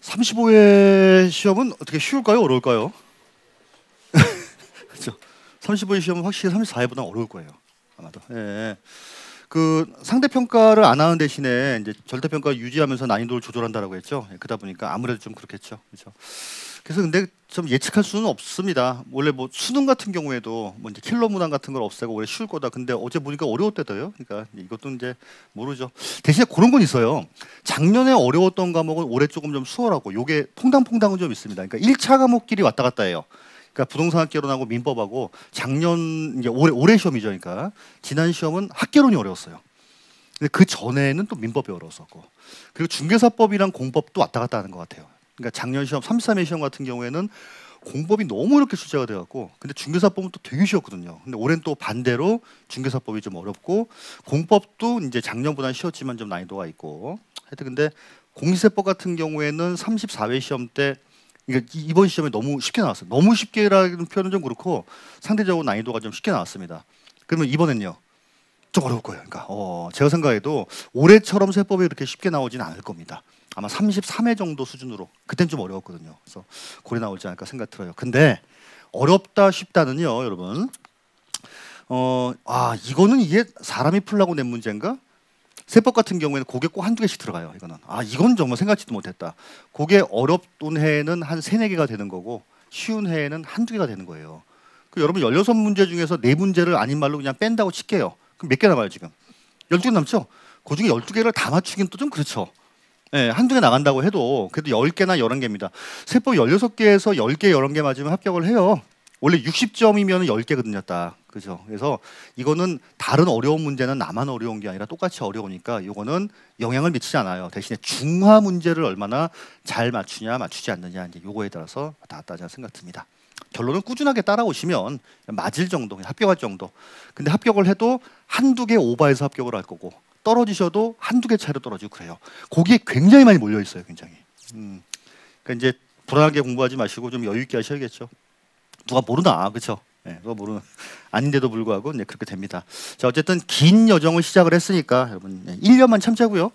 35회 시험은 어떻게 쉬울까요? 어려울까요? 그렇죠. 35회 시험은 확실히 34회보다 어려울 거예요. 아마도. 예. 그 상대평가를 안 하는 대신에 이제 절대평가 유지하면서 난이도를 조절한다라고 했죠. 예, 그러다 보니까 아무래도 좀 그렇겠죠. 그렇죠. 그래서 근데 좀 예측할 수는 없습니다. 원래 뭐 수능 같은 경우에도 뭐 이제 킬러 문항 같은 걸 없애고 원래 쉬울 거다. 근데 어제 보니까 어려웠대더요. 그러니까 이것도 이제 모르죠. 대신에 그런 건 있어요. 작년에 어려웠던 과목은 올해 조금 좀 수월하고 요게 퐁당퐁당은 좀 있습니다. 그러니까 1차 과목끼리 왔다 갔다 해요. 그러니까 부동산학개론하고 민법하고 작년 이제 올해 시험이죠. 그러니까 지난 시험은 학개론이 어려웠어요. 근데 그 전에는 또 민법이 어려웠었고 그리고 중개사법이랑 공법도 왔다 갔다 하는 것 같아요. 그러니까 작년 시험 33회 시험 같은 경우에는 공법이 너무 이렇게 출제가 돼갖고 근데 중개사법은 또 되게 쉬웠거든요. 근데 올해는 또 반대로 중개사법이 좀 어렵고 공법도 이제 작년보다는 쉬웠지만 좀 난이도가 있고 하여튼 근데 공시세법 같은 경우에는 34회 시험 때 이번 시험에 너무 쉽게 나왔어요. 너무 쉽게라는 표현은 좀 그렇고 상대적으로 난이도가 좀 쉽게 나왔습니다. 그러면 이번엔요 좀 어려울 거예요. 그러니까 제가 생각해도 올해처럼 세법이 그렇게 쉽게 나오지는 않을 겁니다. 아마 33회 정도 수준으로 그땐 좀 어려웠거든요. 그래서 고래 나올지 않을까 생각 들어요. 근데 어렵다 쉽다는요, 여러분. 이거는 이게 사람이 풀라고 낸 문제인가? 세법 같은 경우에는 그게 꼭 한두 개씩 들어가요. 이거는 이건 정말 생각지도 못했다. 그게 어렵던 해에는 한 3, 4개가 되는 거고 쉬운 해에는 한두 개가 되는 거예요. 그 여러분 16문제 중에서 4문제를 아닌 말로 그냥 뺀다고 칠게요. 그럼 몇 개 남아요 지금? 12개 남죠? 그 중에 12개를 다 맞추긴 또 좀 그렇죠. 네, 한두 개 나간다고 해도 그래도 10개나 11개입니다. 세법 16개에서 10개, 11개 맞으면 합격을 해요. 원래 60점이면 10개거든요, 딱. 그죠? 그래서 이거는 다른 어려운 문제는 나만 어려운 게 아니라 똑같이 어려우니까 이거는 영향을 미치지 않아요. 대신에 중하 문제를 얼마나 잘 맞추냐, 맞추지 않느냐 이제 요거에 따라서 왔다 갔다 하지 생각 듭니다. 결론은 꾸준하게 따라오시면 맞을 정도, 합격할 정도. 근데 합격을 해도 한두 개 오버해서 합격을 할 거고 떨어지셔도 한두 개 차이로 떨어지고 그래요. 거기에 굉장히 많이 몰려 있어요, 굉장히. 그러니까 이제 불안하게 공부하지 마시고 좀 여유 있게 하셔야겠죠. 누가 모르나, 그렇죠? 네, 누가 모르는 아닌데도 불구하고 네, 그렇게 됩니다. 자, 어쨌든 긴 여정을 시작을 했으니까 여러분 1년만 참자고요.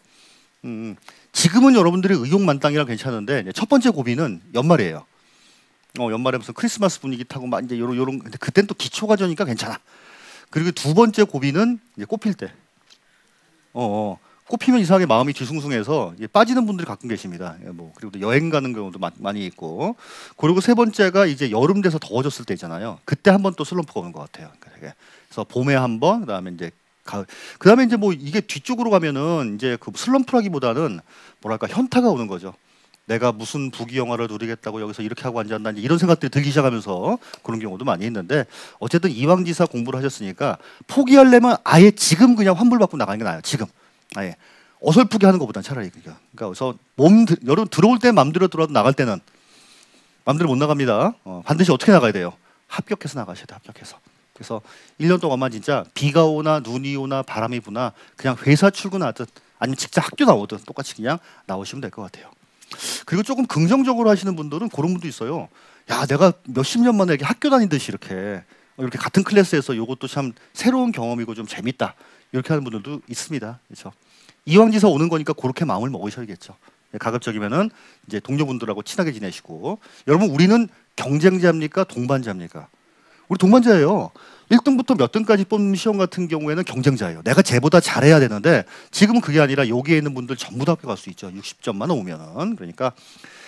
지금은 여러분들이 의욕만땅이라 괜찮은데 첫 번째 고비는 연말이에요. 연말에 무슨 크리스마스 분위기 타고 막 이제 요런 근데 그땐 또 기초 과정이니까 괜찮아. 그리고 두 번째 고비는 이제 꽃필 때. 꽃피면 이상하게 마음이 뒤숭숭해서 빠지는 분들이 가끔 계십니다. 뭐 그리고 또 여행 가는 경우도 많이 있고. 그리고 세 번째가 이제 여름 돼서 더워졌을 때 있잖아요. 그때 한번 또 슬럼프가 오는 것 같아요. 그래서 봄에 한번, 그다음에 이제 가을, 그다음에 이제 뭐 이게 뒤쪽으로 가면은 이제 그 슬럼프라기보다는 뭐랄까 현타가 오는 거죠. 내가 무슨 부귀영화를 누리겠다고 여기서 이렇게 하고 앉았나 이런 생각들이 들기 시작하면서 그런 경우도 많이 있는데 어쨌든 이왕지사 공부를 하셨으니까 포기하려면 아예 지금 그냥 환불받고 나가는 게 나아요. 지금 아예 어설프게 하는 것보다는 차라리 그러니까 그래서 여러분 들어올 때 맘대로 들어와도 나갈 때는 맘대로 못 나갑니다. 반드시 어떻게 나가야 돼요? 합격해서 나가셔야 돼요. 합격해서. 그래서 1년 동안만 진짜 비가 오나 눈이 오나 바람이 부나 그냥 회사 출근하듯 아니면 직장 학교 나오든 똑같이 그냥 나오시면 될 것 같아요. 그리고 조금 긍정적으로 하시는 분들은 그런 분도 있어요. 야, 내가 몇십 년 만에 이렇게 학교 다니듯이 이렇게 같은 클래스에서 이것도 참 새로운 경험이고 좀 재밌다. 이렇게 하는 분들도 있습니다. 그렇죠? 이왕지사 오는 거니까 그렇게 마음을 먹으셔야겠죠. 가급적이면은 이제 동료분들하고 친하게 지내시고. 여러분 우리는 경쟁자입니까? 동반자입니까? 우리 동반자예요. 1등부터 몇 등까지 뽑는 시험 같은 경우에는 경쟁자예요. 내가 쟤보다 잘해야 되는데 지금은 그게 아니라 여기에 있는 분들 전부 다 합격할 수 있죠. 60점만 오면은. 그러니까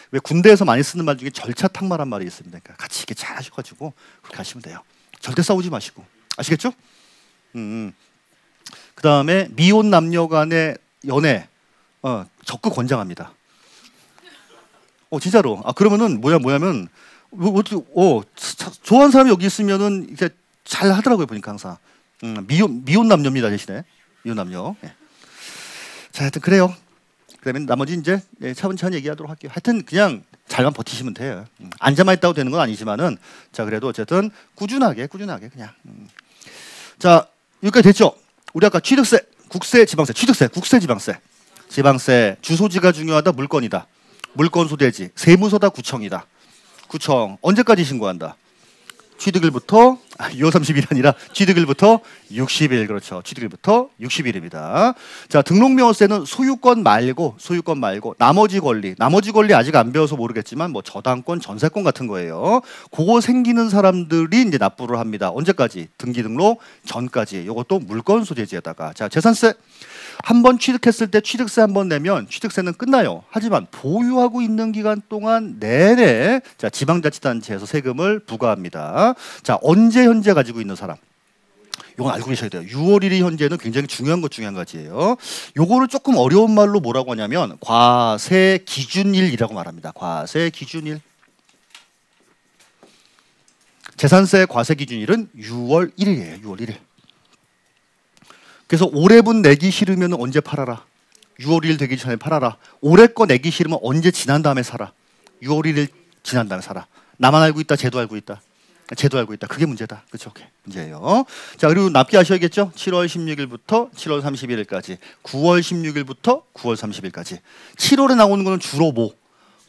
왜 군대에서 많이 쓰는 말 중에 절차탁마란 말이 있습니다. 그러니까 같이 이렇게 잘 하셔가지고 그렇게 하시면 돼요. 절대 싸우지 마시고. 아시겠죠? 그 다음에 미혼 남녀 간의 연애 적극 권장합니다. 진짜로. 그러면은 뭐냐면 좋아하는 사람이 여기 있으면은 이제 잘 하더라고요 보니까 항상. 미혼 남녀입니다 대신에 미혼 남녀. 예. 자, 하여튼 그래요. 그다음에 나머지 이제 차분차분 얘기하도록 할게요. 하여튼 그냥 잘만 버티시면 돼요. 앉아만 있다고 되는 건 아니지만은 자 그래도 어쨌든 꾸준하게 그냥. 자 여기까지 됐죠. 우리 아까 취득세, 국세, 지방세, 취득세, 국세, 지방세 주소지가 중요하다, 물건이다. 물건 소재지, 세무서다, 구청이다. 구청 언제까지 신고한다? 취득일부터 6월 30일이 아니라 취득일부터 60일. 그렇죠. 취득일부터 60일입니다. 자, 등록명세는 소유권 말고 나머지 권리 아직 안 배워서 모르겠지만 뭐 저당권, 전세권 같은 거예요. 그거 생기는 사람들이 이제 납부를 합니다. 언제까지? 등기 등록 전까지. 이것도 물권 소재지에다가. 자, 재산세 한 번 취득했을 때 취득세 한 번 내면 취득세는 끝나요. 하지만 보유하고 있는 기간 동안 내내 자, 지방자치단체에서 세금을 부과합니다. 자, 언제 현재 가지고 있는 사람? 이건 알고 계셔야 돼요. 6월 1일 현재는 굉장히 중요한 가지예요. 요거를 조금 어려운 말로 뭐라고 하냐면 과세 기준일이라고 말합니다. 과세 기준일. 재산세 과세 기준일은 6월 1일이에요. 6월 1일. 그래서 올해분 내기 싫으면 언제 팔아라. 6월 1일 되기 전에 팔아라. 올해 거 내기 싫으면 언제 지난 다음에 사라. 6월 1일 지난 다음에 사라. 나만 알고 있다. 쟤도 알고 있다. 쟤도 알고 있다. 그게 문제다. 그렇죠? 오케이. 문제예요. 자, 그리고 납기하셔야겠죠. 7월 16일부터 7월 31일까지, 9월 16일부터 9월 30일까지. 7월에 나오는 거는 주로 뭐?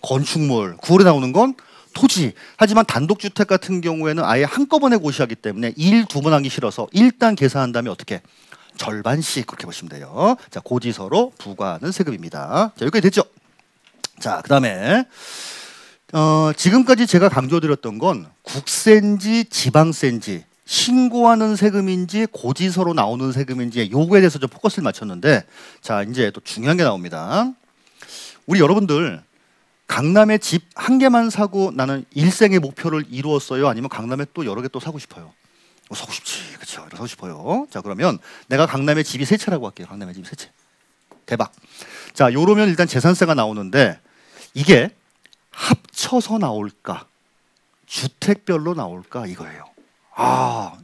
건축물. 9월에 나오는 건 토지. 하지만 단독주택 같은 경우에는 아예 한꺼번에 고시하기 때문에 일 두 번 하기 싫어서 일단 계산한 다음에 어떻게? 절반씩 그렇게 보시면 돼요. 자, 고지서로 부과하는 세금입니다. 자, 여기까지 됐죠? 자, 그 다음에 지금까지 제가 강조드렸던 건 국세인지 지방세인지 신고하는 세금인지 고지서로 나오는 세금인지 요거에 대해서 좀 포커스를 맞췄는데 자, 이제 또 중요한 게 나옵니다. 우리 여러분들 강남에 집 한 개만 사고 나는 일생의 목표를 이루었어요? 아니면 강남에 또 여러 개 또 사고 싶어요? 사고 싶지. 그렇죠. 사고 싶어요. 자, 그러면 내가 강남에 집이 세 채라고 할게요. 강남에 집이 세 채. 대박. 자, 요러면 일단 재산세가 나오는데 이게 합쳐서 나올까? 주택별로 나올까? 이거예요.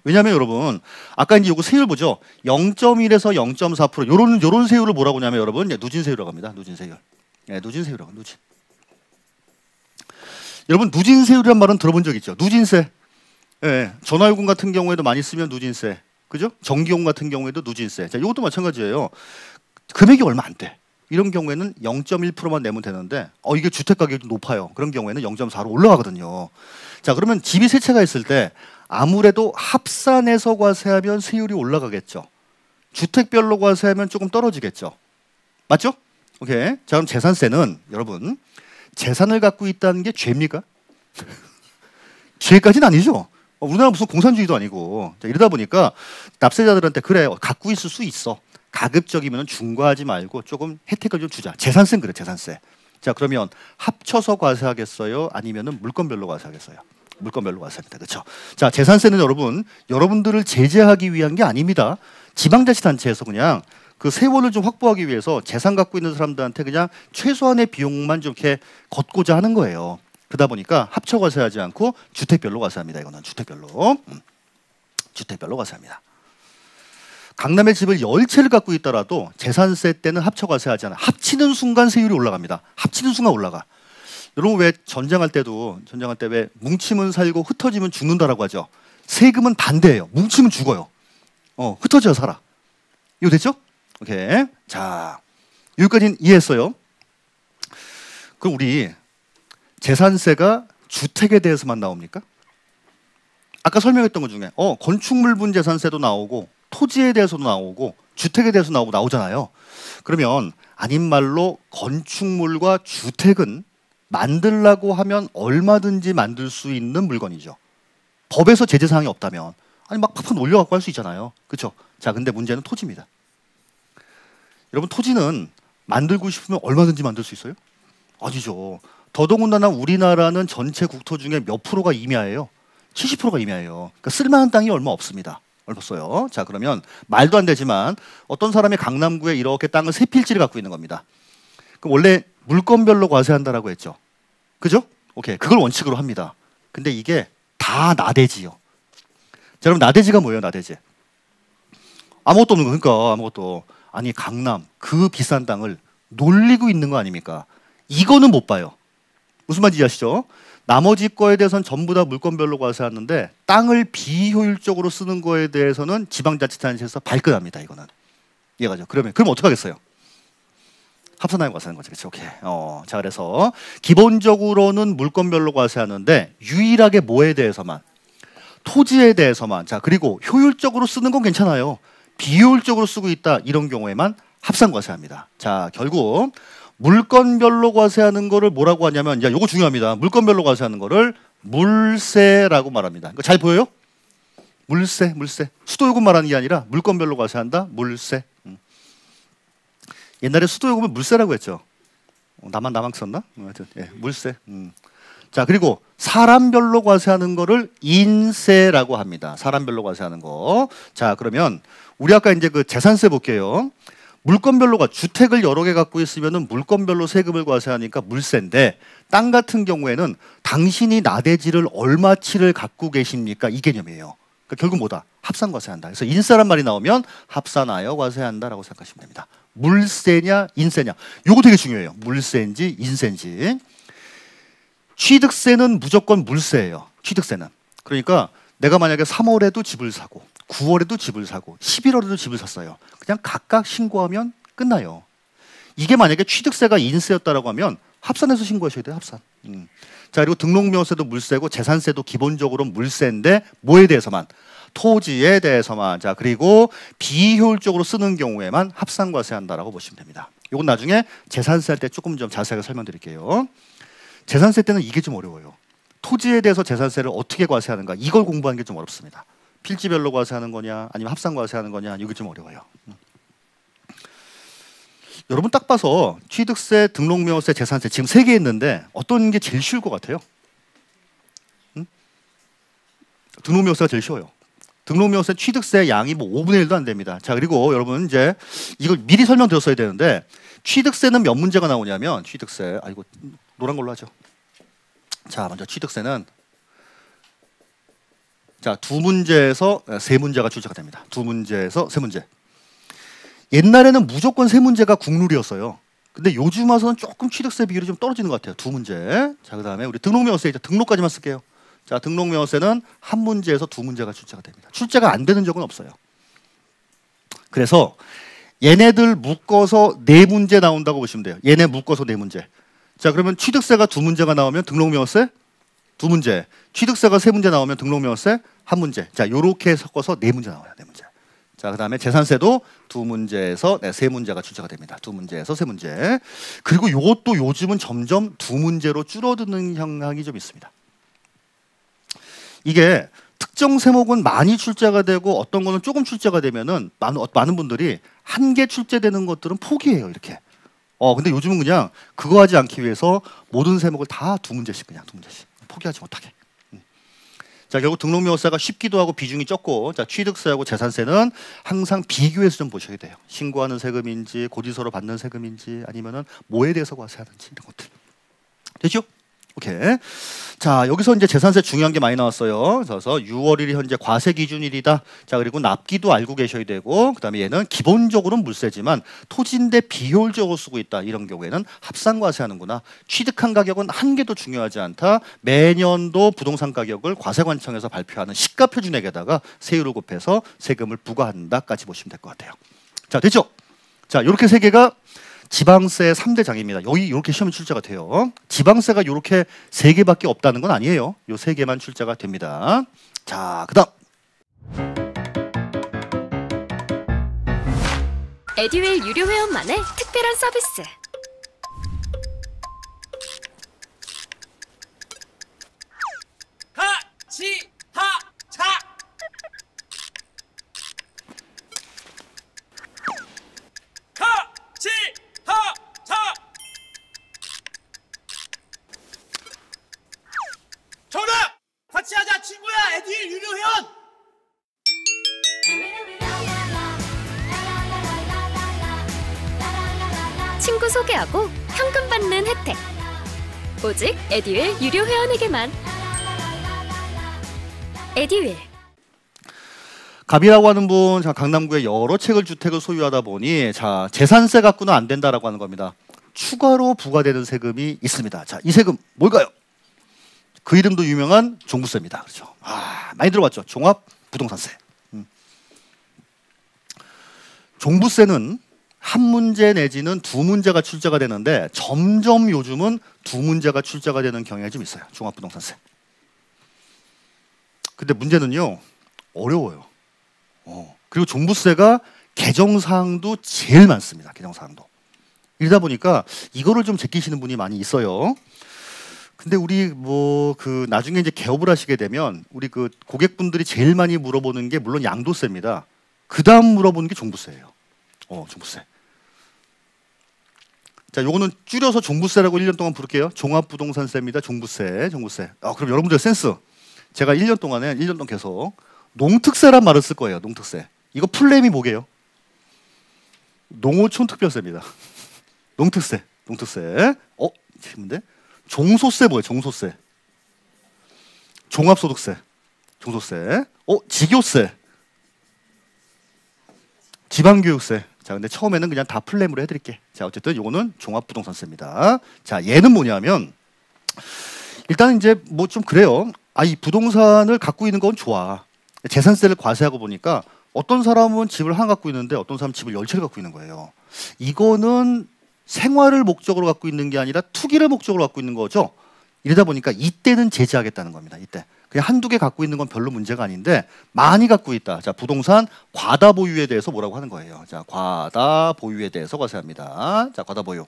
왜냐면 여러분 아까 이제 요거 세율 보죠. 0.1에서 0.4% 요런 세율을 뭐라고 하냐면 여러분 누진세율이라고 합니다. 누진세율. 예, 누진세율이라고. 누진. 여러분 누진세율이란 말은 들어본 적 있죠? 누진세. 예, 전화요금 같은 경우에도 많이 쓰면 누진세, 그죠? 전기요금 같은 경우에도 누진세. 자, 이것도 마찬가지예요. 금액이 얼마 안 돼. 이런 경우에는 0.1%만 내면 되는데, 이게 주택 가격이 높아요. 그런 경우에는 0.4로 올라가거든요. 자, 그러면 집이 세 채가 있을 때 아무래도 합산해서 과세하면 세율이 올라가겠죠. 주택별로 과세하면 조금 떨어지겠죠. 맞죠? 오케이. 자, 그럼 재산세는 여러분 재산을 갖고 있다는 게 죄입니까? 죄까지는 아니죠. 우리나라 무슨 공산주의도 아니고. 자, 이러다 보니까 납세자들한테 그래 갖고 있을 수 있어. 가급적이면 중과하지 말고 조금 혜택을 좀 주자. 재산세는 그래. 재산세. 자, 그러면 합쳐서 과세하겠어요? 아니면은 물건별로 과세하겠어요? 물건별로 과세합니다. 그렇죠? 자, 재산세는 여러분들을 제재하기 위한 게 아닙니다. 지방자치단체에서 그냥 그 세원을 좀 확보하기 위해서 재산 갖고 있는 사람들한테 그냥 최소한의 비용만 좀 이렇게 걷고자 하는 거예요. 그러다 보니까 합쳐 과세하지 않고 주택별로 과세합니다. 이거는 주택별로. 주택별로 과세합니다. 강남에 집을 10채를 갖고 있더라도 재산세 때는 합쳐 과세하지 않아요. 합치는 순간 세율이 올라갑니다. 합치는 순간 올라가. 여러분 왜 전쟁할 때 왜 뭉치면 살고 흩어지면 죽는다라고 하죠. 세금은 반대예요. 뭉치면 죽어요. 흩어져야 살아. 이거 됐죠? 오케이. 자, 여기까지는 이해했어요. 그럼 우리 재산세가 주택에 대해서만 나옵니까? 아까 설명했던 것 중에 건축물분 재산세도 나오고 토지에 대해서도 나오고 주택에 대해서 나오잖아요. 그러면 아닌 말로 건축물과 주택은 만들라고 하면 얼마든지 만들 수 있는 물건이죠. 법에서 제재 사항이 없다면 아니 막 팍팍 올려갖고 할 수 있잖아요. 그렇죠? 자, 근데 문제는 토지입니다. 여러분 토지는 만들고 싶으면 얼마든지 만들 수 있어요? 아니죠. 더더군다나 우리나라는 전체 국토 중에 몇 프로가 임야예요? 70%가 임야예요. 그러니까 쓸만한 땅이 얼마 없습니다. 얼마어요? 자, 그러면 말도 안 되지만 어떤 사람이 강남구에 이렇게 땅을 세 필지를 갖고 있는 겁니다. 그럼 원래 물건별로 과세한다라고 했죠. 그죠? 오케이. 그걸 원칙으로 합니다. 근데 이게 다 나대지요. 자, 그럼 나대지가 뭐예요? 나대지. 아무것도 없는 거. 그러니까 아무것도. 아니 강남 그 비싼 땅을 놀리고 있는 거 아닙니까? 이거는 못 봐요. 무슨 말인지 이해하시죠? 나머지 거에 대해서는 전부 다 물건별로 과세하는데 땅을 비효율적으로 쓰는 거에 대해서는 지방자치단체에서 발끈합니다. 이거는 이해가죠? 그럼 어떻게 하겠어요? 합산하여 과세하는 거죠. 그렇죠? 오케이. 자, 그래서 기본적으로는 물건별로 과세하는데 유일하게 뭐에 대해서만? 토지에 대해서만. 자, 그리고 효율적으로 쓰는 건 괜찮아요. 비효율적으로 쓰고 있다 이런 경우에만 합산과세합니다. 자, 결국 물건별로 과세하는 거를 뭐라고 하냐면, 야, 요거 중요합니다. 물건별로 과세하는 거를 물세라고 말합니다. 이거 잘 보여요? 물세, 물세. 수도요금 말하는 게 아니라 물건별로 과세한다. 물세. 옛날에 수도요금은 물세라고 했죠. 나만 썼나? 하여튼 예, 물세. 자, 그리고 사람별로 과세하는 거를 인세라고 합니다. 사람별로 과세하는 거. 자, 그러면 우리 아까 이제 그 재산세 볼게요. 물건별로가 주택을 여러 개 갖고 있으면은 물건별로 세금을 과세하니까 물세인데, 땅 같은 경우에는 당신이 나대지를 얼마치를 갖고 계십니까? 이 개념이에요. 그러니까 결국 뭐다? 합산과세한다. 그래서 인세란 말이 나오면 합산하여 과세한다라고 생각하시면 됩니다. 물세냐 인세냐, 요거 되게 중요해요. 물세인지 인세인지. 취득세는 무조건 물세예요. 취득세는. 그러니까 내가 만약에 3월에도 집을 사고 9월에도 집을 사고 11월에도 집을 샀어요. 그냥 각각 신고하면 끝나요. 이게 만약에 취득세가 인세였다라고 하면 합산해서 신고하셔야 돼요. 합산. 자, 그리고 등록명세도 물세고 재산세도 기본적으로 물세인데 뭐에 대해서만? 토지에 대해서만. 자, 그리고 비효율적으로 쓰는 경우에만 합산과세한다라고 보시면 됩니다. 이건 나중에 재산세 할 때 조금 좀 자세하게 설명드릴게요. 재산세 때는 이게 좀 어려워요. 토지에 대해서 재산세를 어떻게 과세하는가, 이걸 공부하는 게 좀 어렵습니다. 필지별로 과세하는 거냐 아니면 합산과세하는 거냐, 이게 좀 어려워요. 여러분 딱 봐서 취득세, 등록명세, 재산세 지금 3개 있는데 어떤 게 제일 쉬울 것 같아요? 등록명세가 제일 쉬워요. 등록명세 취득세 양이 뭐 5분의 1도 안 됩니다. 자, 그리고 여러분 이제 이걸 미리 설명드렸어야 되는데, 취득세는 몇 문제가 나오냐면, 취득세, 아이고 노란 걸로 하죠. 자, 먼저 취득세는 자, 2문제에서 3문제가 출제가 됩니다. 2문제에서 3문제. 옛날에는 무조건 3문제가 국룰이었어요. 근데 요즘 와서는 조금 취득세 비율이 좀 떨어지는 것 같아요. 2문제. 자, 그다음에 우리 등록명세, 이제 등록까지만 쓸게요. 자, 등록명세는 1문제에서 2문제가 출제가 됩니다. 출제가 안 되는 적은 없어요. 그래서 얘네들 묶어서 4문제 나온다고 보시면 돼요. 얘네 묶어서 4문제. 자, 그러면 취득세가 2문제가 나오면 등록명세 2문제, 취득세가 3문제 나오면 등록명세 1문제. 자, 요렇게 섞어서 4문제 나와요. 4문제. 자, 그다음에 재산세도 2문제에서 3문제가 출제가 됩니다. 2문제에서 3문제. 그리고 요것도 요즘은 점점 2문제로 줄어드는 현상이 좀 있습니다. 이게 특정 세목은 많이 출제가 되고 어떤 거는 조금 출제가 되면은 많은 분들이 한 개 출제되는 것들은 포기해요. 이렇게. 근데 요즘은 그냥 그거 하지 않기 위해서 모든 세목을 다 2문제씩, 그냥 2문제씩 포기하지 못하게. 자, 결국 등록명세가 쉽기도 하고 비중이 적고, 자, 취득세하고 재산세는 항상 비교해서 좀 보셔야 돼요. 신고하는 세금인지 고지서로 받는 세금인지 아니면은 뭐에 대해서 과세하는지 이런 것들. 되죠? 오케이. 자, 여기서 이제 재산세 중요한 게 많이 나왔어요. 그래서 6월 1일 현재 과세 기준일이다. 자, 그리고 납기도 알고 계셔야 되고, 그다음에 얘는 기본적으로는 물세지만 토지인데 비효율적으로 쓰고 있다. 이런 경우에는 합산과세하는구나. 취득한 가격은 한 개도 중요하지 않다. 매년도 부동산 가격을 과세관청에서 발표하는 시가 표준액에다가 세율을 곱해서 세금을 부과한다까지 보시면 될 것 같아요. 자, 됐죠? 자, 이렇게 3개가 지방세 3대 장입니다. 여기 이렇게 시험이 출제가 돼요. 지방세가 이렇게 3개밖에 없다는 건 아니에요. 요 3개만 출제가 됩니다. 자, 그다음 에듀윌 유료 회원만의 특별한 서비스. 하치하차 정답! 같이 하자 친구야. 에듀윌 유료 회원. 친구 소개하고 현금 받는 혜택. 오직 에듀윌 유료 회원에게만. 에듀윌. 갑이라고 하는 분, 자, 강남구에 여러 채굴 주택을 소유하다 보니, 자, 재산세 갖고는 안 된다라고 하는 겁니다. 추가로 부과되는 세금이 있습니다. 자, 이 세금 뭘까요? 그 이름도 유명한 종부세입니다. 그렇죠? 많이 들어봤죠? 종합부동산세. 종부세는 1문제 내지는 2문제가 출제가 되는데 점점 요즘은 2문제가 출제가 되는 경향이 좀 있어요. 종합부동산세. 근데 문제는요 어려워요. 그리고 종부세가 개정사항도 제일 많습니다. 개정사항도. 이러다 보니까 이거를 좀 제끼시는 분이 많이 있어요. 근데 우리 뭐 그 나중에 이제 개업을 하시게 되면 우리 그 고객분들이 제일 많이 물어보는 게 물론 양도세입니다. 그 다음 물어보는 게 종부세예요. 종부세. 자, 요거는 줄여서 종부세라고 1년 동안 부를게요. 종합부동산세입니다. 종부세, 종부세. 그럼 여러분들 센스. 제가 1년 동안 계속 농특세란 말을 쓸 거예요. 농특세. 이거 풀네임이 뭐게요? 농어촌특별세입니다. 농특세, 농특세. 재밌는데? 종소세 뭐예요? 종소세. 종합소득세, 종소세. 지교세, 지방교육세. 자, 근데 처음에는 그냥 다 풀네임으로 해드릴게. 자, 어쨌든 요거는 종합부동산세입니다. 자, 얘는 뭐냐면 일단 이제 뭐 좀 그래요. 이 부동산을 갖고 있는 건 좋아. 재산세를 과세하고 보니까 어떤 사람은 집을 하나 갖고 있는데 어떤 사람은 집을 10채를 갖고 있는 거예요. 이거는 생활을 목적으로 갖고 있는 게 아니라 투기를 목적으로 갖고 있는 거죠. 이러다 보니까 이때는 제재하겠다는 겁니다. 이때. 그냥 한두 개 갖고 있는 건 별로 문제가 아닌데 많이 갖고 있다. 자, 부동산 과다 보유에 대해서 뭐라고 하는 거예요. 자, 과다 보유에 대해서 과세합니다. 자, 과다 보유.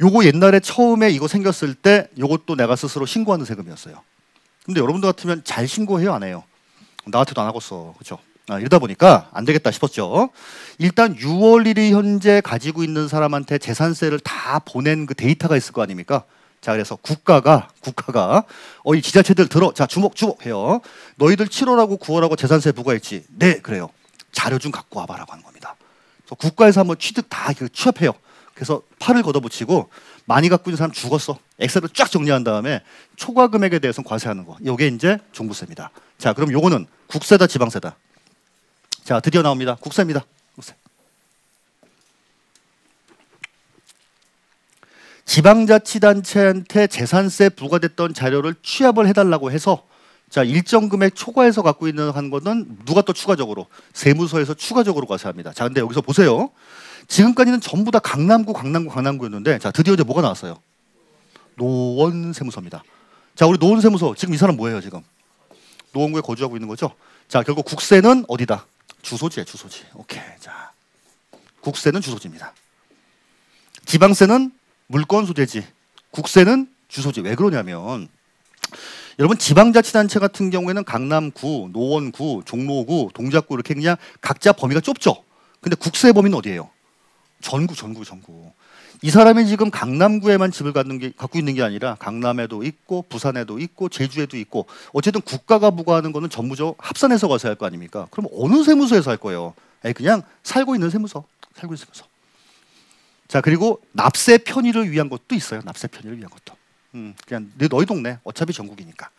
요거 옛날에 처음에 이거 생겼을 때 요것도 내가 스스로 신고하는 세금이었어요. 근데 여러분들 같으면 잘 신고해요, 안 해요? 나 같아도 안 하겠어. 그렇죠? 이러다 보니까 안 되겠다 싶었죠. 일단 6월 1일 현재 가지고 있는 사람한테 재산세를 다 보낸 그 데이터가 있을 거 아닙니까? 자, 그래서 국가가 이 지자체들 들어. 자, 주목 해요. 너희들 7월하고 9월하고 재산세 부과했지? 네, 그래요. 자료 좀 갖고 와봐라고 하는 겁니다. 그래서 국가에서 한번 취득 다 취합해요. 그래서 팔을 걷어붙이고 많이 갖고 있는 사람 죽었어. 엑셀을 쫙 정리한 다음에 초과 금액에 대해서는 과세하는 거. 이게 이제 종부세입니다. 자, 그럼 요거는 국세다, 지방세다. 자, 드디어 나옵니다. 국세입니다. 국세. 지방자치단체한테 재산세 부과됐던 자료를 취합을 해달라고 해서 자, 일정 금액 초과해서 갖고 있는 한 거는 누가 또 추가적으로 세무서에서 추가적으로 과세합니다. 자, 근데 여기서 보세요. 지금까지는 전부 다 강남구였는데 자, 드디어 이제 뭐가 나왔어요? 노원세무서입니다. 자, 우리 노원세무서 지금 이 사람 뭐예요? 지금 노원구에 거주하고 있는 거죠? 자, 결국 국세는 어디다? 주소지에 주소지. 오케이. 자, 국세는 주소지입니다. 지방세는 물건 소재지. 국세는 주소지. 왜 그러냐면 여러분 지방자치단체 같은 경우에는 강남구, 노원구, 종로구, 동작구 이렇게 그냥 각자 범위가 좁죠. 근데 국세 범위는 어디예요? 전국. 이 사람이 지금 강남구에만 집을 갖고 있는 게 아니라 강남에도 있고 부산에도 있고 제주에도 있고 어쨌든 국가가 부과하는 거는 전부죠. 합산해서 과세할 거 아닙니까? 그럼 어느 세무서에서 할 거예요? 그냥 살고 있는 세무서. 자, 그리고 납세 편의를 위한 것도 있어요. 납세 편의를 위한 것도. 그냥 너희 동네. 어차피 전국이니까.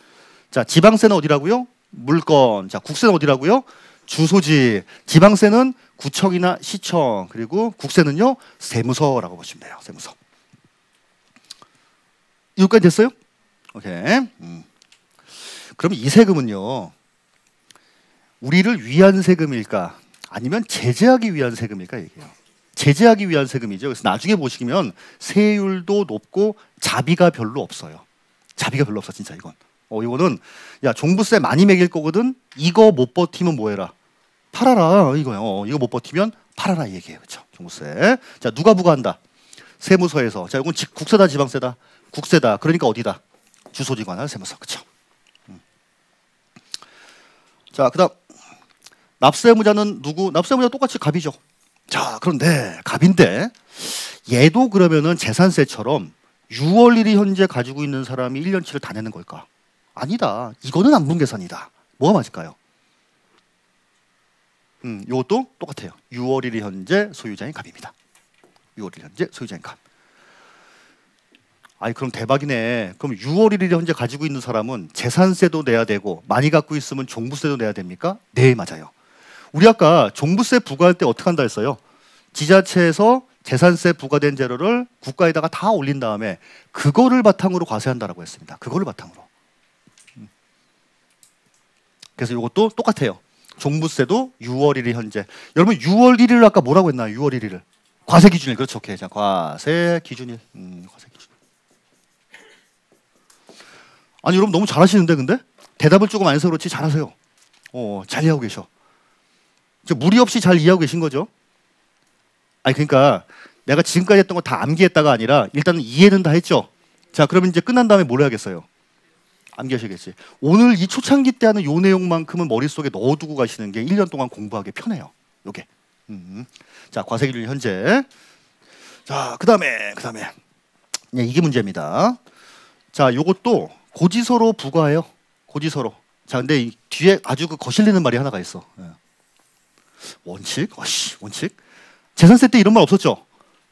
자, 지방세는 어디라고요? 물건. 자, 국세는 어디라고요? 주소지. 지방세는 구청이나 시청. 그리고 국세는요 세무서라고 보시면 돼요. 세무서. 여기까지 됐어요? 오케이. 그럼 이 세금은요 우리를 위한 세금일까 아니면 제재하기 위한 세금일까 얘기해요. 제재하기 위한 세금이죠. 그래서 나중에 보시면 세율도 높고 자비가 별로 없어요. 자비가 별로 없어 진짜 이건. 이거는 야 종부세 많이 매길 거거든. 이거 못 버티면 뭐해라? 팔아라 이거요. 이거 못 버티면 팔아라 이 얘기예요. 그렇죠? 종부세. 자, 누가 부과한다? 세무서에서. 자, 이건 국세다 지방세다? 국세다. 그러니까 어디다? 주소지관할 세무서. 그렇죠? 자, 그다음 납세의무자는 누구? 납세의무자 똑같이 갑이죠. 자, 그런데 갑인데 얘도 그러면은 재산세처럼 6월 1일 현재 가지고 있는 사람이 1년치를 다 내는 걸까? 아니다. 이거는 안분계산이다. 뭐가 맞을까요? 이것도 똑같아요. 6월 1일 현재 소유자인 갑입니다. 6월 1일 현재 소유자인 갑. 그럼 대박이네. 그럼 6월 1일 현재 가지고 있는 사람은 재산세도 내야 되고 많이 갖고 있으면 종부세도 내야 됩니까? 네, 맞아요. 우리 아까 종부세 부과할 때 어떻게 한다 했어요? 지자체에서 재산세 부과된 재료를 국가에다가 다 올린 다음에 그거를 바탕으로 과세한다라고 했습니다. 그거를 바탕으로. 그래서 이것도 똑같아요. 종부세도 6월 1일 현재. 여러분 6월 1일을 아까 뭐라고 했나요? 6월 1일을. 과세 기준일. 그렇죠. 오케이. 자, 과세 기준일. 과세 기준. 아니 여러분 너무 잘하시는데 근데? 대답을 조금 안 해서 그렇지 잘하세요. 잘 이해하고 계셔. 무리 없이 잘 이해하고 계신 거죠. 아니 그러니까 내가 지금까지 했던 거 다 암기했다가 아니라 일단은 이해는 다 했죠. 자 그러면 이제 끝난 다음에 뭘 해야겠어요? 암기하셔야겠지. 오늘 이 초창기 때 하는 요 내용만큼은 머릿속에 넣어두고 가시는 게 1년 동안 공부하기 편해요. 요게. 자 과세기준 현재. 자 그다음에 네, 이게 문제입니다. 자 요것도 고지서로 부과해요. 고지서로. 자 근데 이 뒤에 아주 그 거슬리는 말이 하나가 있어. 예. 원칙? 원칙? 재산세 때 이런 말 없었죠?